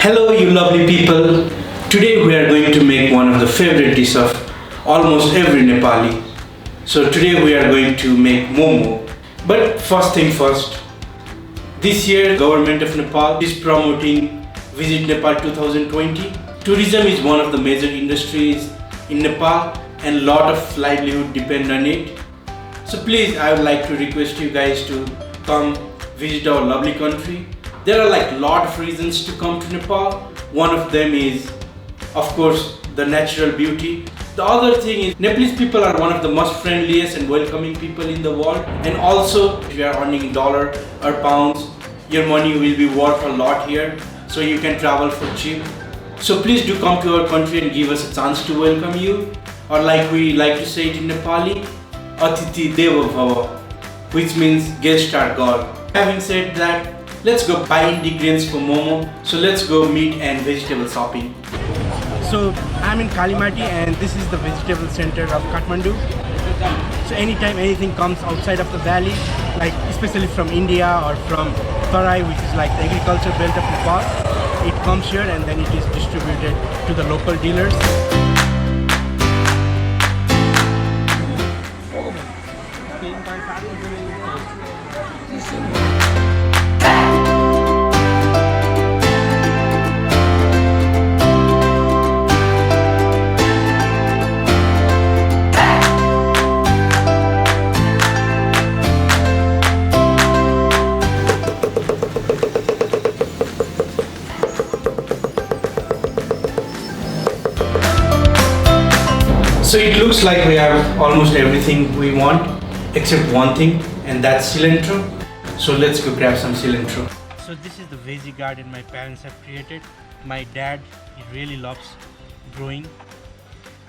Hello you lovely people. Today we are going to make one of the favorite dishes of almost every Nepali. So today we are going to make momo. But first thing first, this year government of Nepal is promoting Visit Nepal 2020. Tourism is one of the major industries in Nepal and lot of livelihood depend on it. So please, I would like to request you guys to come visit our lovely country. There are like lot of reasons to come to Nepal. One of them is, of course, the natural beauty. The other thing is Nepalese people are one of the most friendliest and welcoming people in the world. And also, if you are earning dollar or pounds, your money will be worth a lot here. So you can travel for cheap. So please do come to our country and give us a chance to welcome you. Or like we like to say it in Nepali, Atiti Deva Bhava, which means guest are God. Having said that, let's go buy ingredients for momo. So let's go meat and vegetable shopping. So I'm in Kalimati and this is the vegetable center of Kathmandu. So anytime anything comes outside of the valley, like especially from India or from Tarai, which is like the agriculture belt of Nepal, it comes here and then it is distributed to the local dealers. So it looks like we have almost everything we want except one thing, and that's cilantro. So let's go grab some cilantro. So this is the veggie garden my parents have created. My dad, he really loves growing.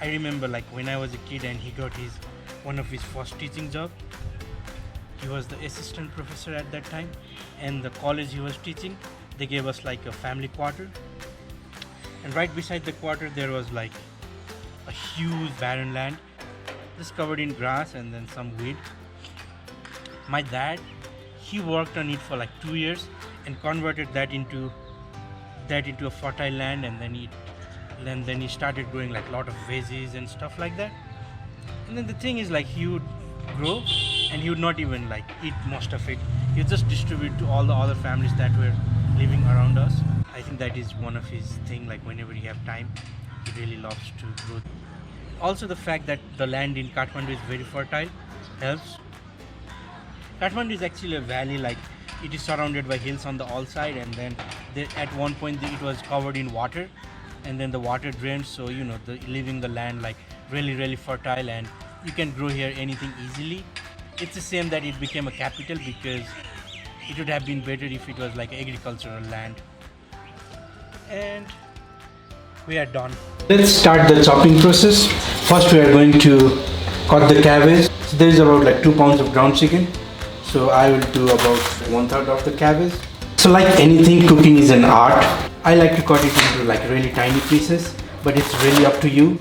I remember like when I was a kid and he got one of his first teaching job. He was the assistant professor at that time, and the college he was teaching, they gave us like a family quarter. And right beside the quarter there was like a huge barren land just covered in grass and then some weed. My dad, he worked on it for like 2 years and converted that into a fertile land, and then he started growing like a lot of veggies and stuff like that. And then the thing is like he would grow and he would not even like eat most of it. He would just distribute to all the other families that were living around us. I think that is one of his thing, like whenever he have time, he really loves to grow. Also the fact that the land in Kathmandu is very fertile helps. Kathmandu is actually a valley, like it is surrounded by hills on the all side, and then at one point it was covered in water, and then the water drained, so leaving the land like really fertile, and you can grow here anything easily. It's a shame that it became a capital, because it would have been better if it was like agricultural land. And we are done. Let's start the chopping process. First we are going to cut the cabbage. So there is about like 2 pounds of ground chicken. So I will do about 1/3 of the cabbage. So like anything, cooking is an art. I like to cut it into like really tiny pieces, but it's really up to you.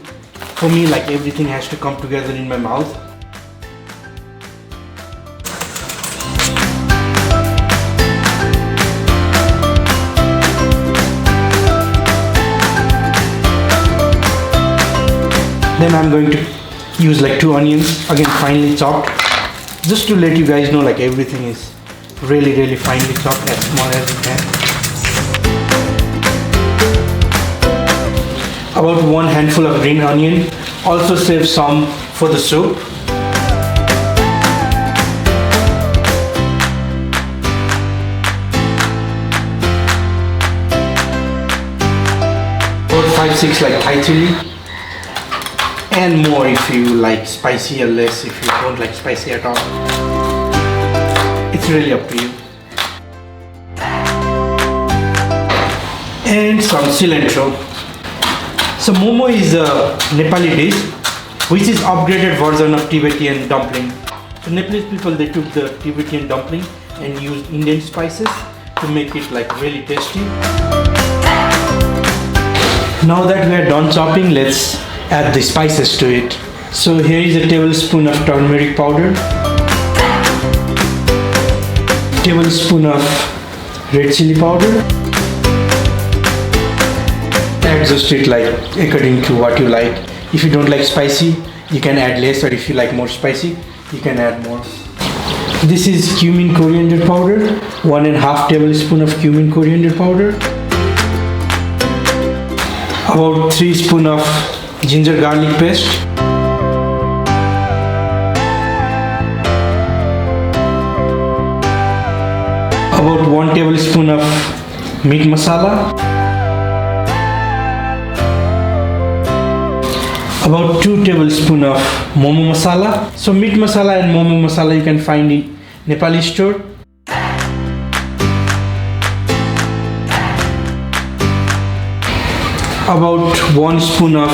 For me, like everything has to come together in my mouth. Then I'm going to use like 2 onions, again finely chopped, just to let you guys know like everything is really finely chopped, as small as you can. About 1 handful of green onion, also save some for the soup. About 5-6 like Thai chili. And more if you like spicy, or less if you don't like spicy at all. It's really up to you. And some cilantro. So momo is a Nepali dish which is upgraded version of Tibetan dumpling. So Nepalese people, they took the Tibetan dumpling and used Indian spices to make it like really tasty. Now that we are done chopping, let's add the spices to it. So here is a tablespoon of turmeric powder, tablespoon of red chili powder, adjust it like according to what you like. If you don't like spicy, you can add less, or if you like more spicy, you can add more. This is cumin coriander powder, 1.5 tablespoon of cumin coriander powder, about 3 spoon of ginger garlic paste, about 1 tablespoon of meat masala, about 2 tablespoon of momo masala. So meat masala and momo masala you can find in Nepali store. About 1 spoon of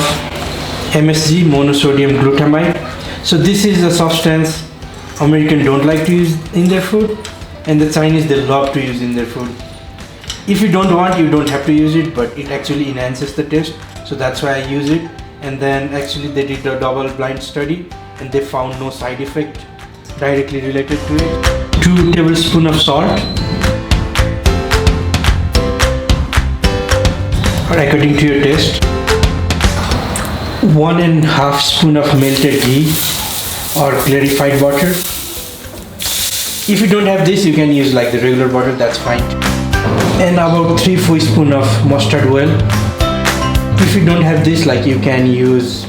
MSG, monosodium glutamate. So this is a substance Americans don't like to use in their food, and the Chinese they love to use in their food. If you don't want, you don't have to use it, but it actually enhances the taste, so that's why I use it. And then actually they did a double-blind study and they found no side effect directly related to it. 2 tablespoons of salt, or according to your taste. 1.5 spoon of melted ghee or clarified butter. If you don't have this, you can use like the regular butter, that's fine. And about 3 spoon of mustard oil. If you don't have this, like you can use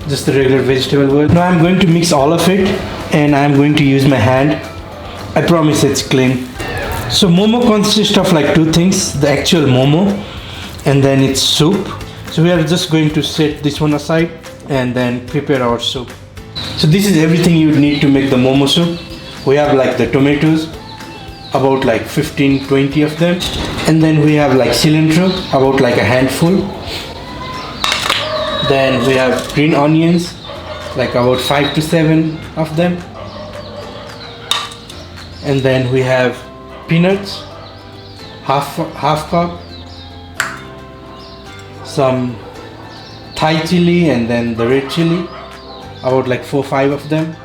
just the regular vegetable oil. Now I'm going to mix all of it, and I'm going to use my hand. I promise it's clean. So momo consists of like 2 things, the actual momo and then its soup. So we are just going to set this one aside and then prepare our soup. So this is everything you need to make the momo soup. We have like the tomatoes, about like 15-20 of them, and then we have like cilantro, about like a handful. Then we have green onions, like about 5 to 7 of them, and then we have peanuts, half cup, some Thai chili, and then the red chili, about like 4-5 of them.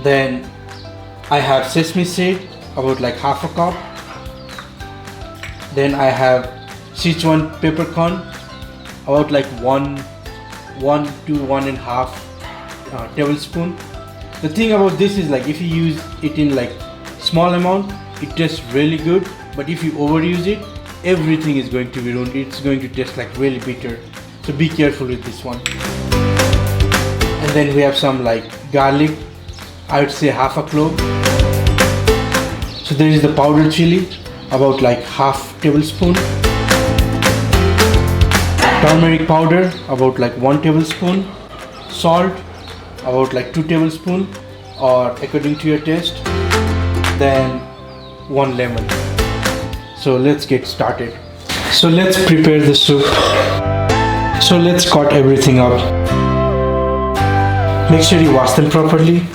Then I have sesame seed, about like half a cup. Then I have Sichuan peppercorn, about like 1 to 1.5 tablespoon. The thing about this is like if you use it in like small amount, it tastes really good, but if you overuse it, everything is going to be ruined. It's going to taste like really bitter, so be careful with this one. And then we have some like garlic, I would say half a clove. So there is the powdered chili, about like half tablespoon. Turmeric powder, about like 1 tablespoon. Salt, about like 2 tablespoon, or according to your taste. Then 1 lemon. So let's get started. So let's prepare the soup. So let's cut everything up. Make sure you wash them properly.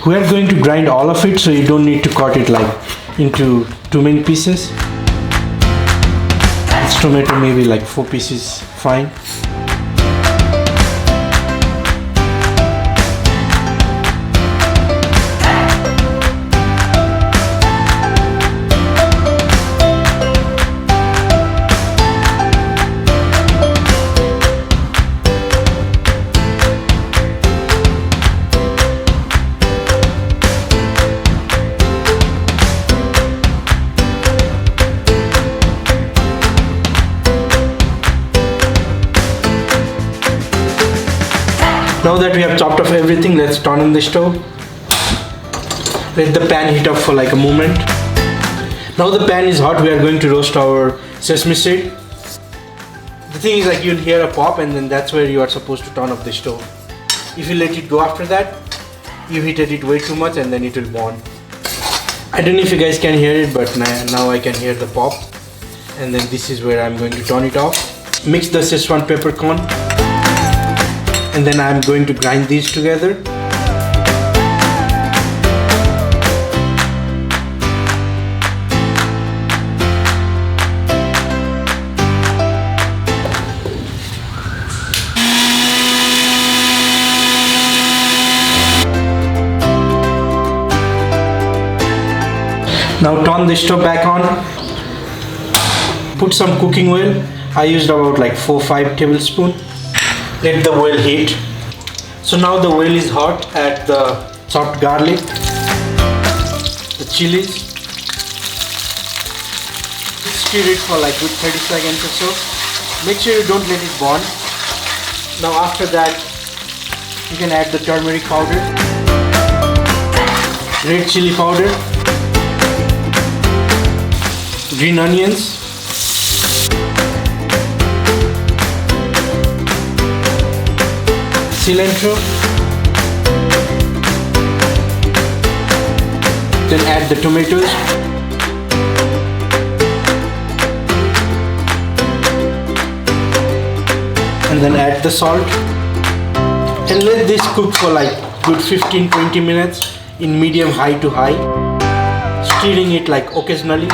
We are going to grind all of it, so you don't need to cut it like into too many pieces. This tomato maybe like 4 pieces, fine. Now that we have chopped off everything, let's turn on the stove. Let the pan heat up for like a moment. Now the pan is hot, we are going to roast our sesame seed. The thing is like you'll hear a pop, and then that's where you are supposed to turn off the stove. If you let it go after that, you heated it way too much and then it will burn. I don't know if you guys can hear it, but now I can hear the pop. And then this is where I'm going to turn it off. Mix the Szechuan peppercorn. And then I'm going to grind these together. Now turn the stove back on. Put some cooking oil, I used about like 4-5 tablespoons. Let the oil heat. So now the oil is hot. Add the chopped garlic, the chilies. Stir it for like good 30 seconds or so. Make sure you don't let it burn. Now after that, you can add the turmeric powder, red chili powder, green onions, cilantro, then add the tomatoes, and then add the salt, and let this cook for like good 15-20 minutes in medium high to high, stirring it like occasionally.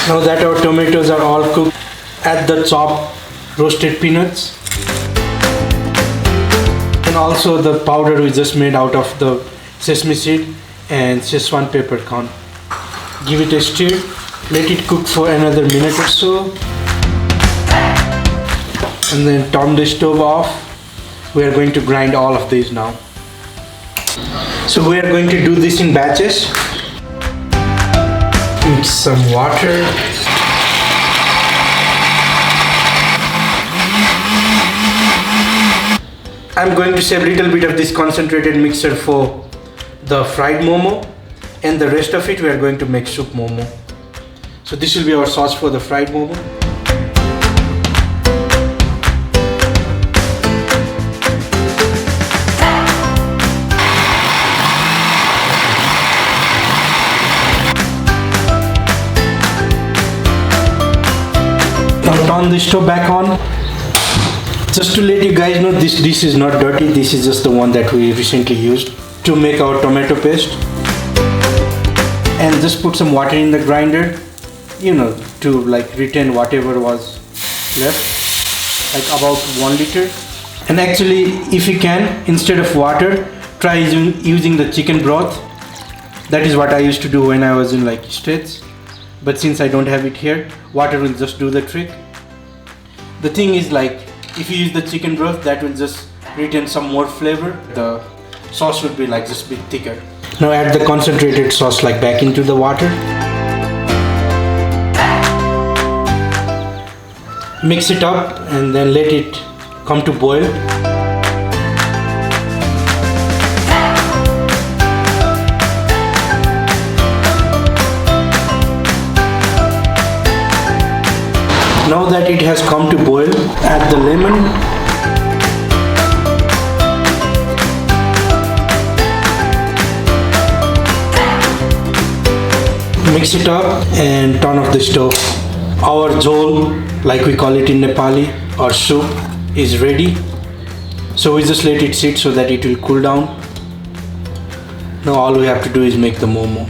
Now that our tomatoes are all cooked, add the chopped roasted peanuts and also the powder we just made out of the sesame seed and Szechuan peppercorn. Give it a stir, let it cook for another minute or so, and then turn the stove off. We are going to grind all of these now. So we are going to do this in batches. Mix some water. I'm going to save a little bit of this concentrated mixture for the fried momo, and the rest of it we are going to make soup momo. So this will be our sauce for the fried momo. Now turn the stove back on. Just to let you guys know, this dish is not dirty. This is just the one that we recently used to make our tomato paste. And just put some water in the grinder, to like retain whatever was left, like about 1 liter. And actually, if you can, instead of water, try using the chicken broth. That is what I used to do when I was in like States. But since I don't have it here, water will just do the trick. The thing is, like, if you use the chicken broth, that will just retain some more flavor. The sauce would be like just a bit thicker. Now add the concentrated sauce like back into the water. Mix it up and then let it come to boil. Now that it has come to boil, add the lemon, mix it up and turn off the stove. Our jhol, like we call it in Nepali, or soup, is ready. So we just let it sit so that it will cool down. Now all we have to do is make the momo.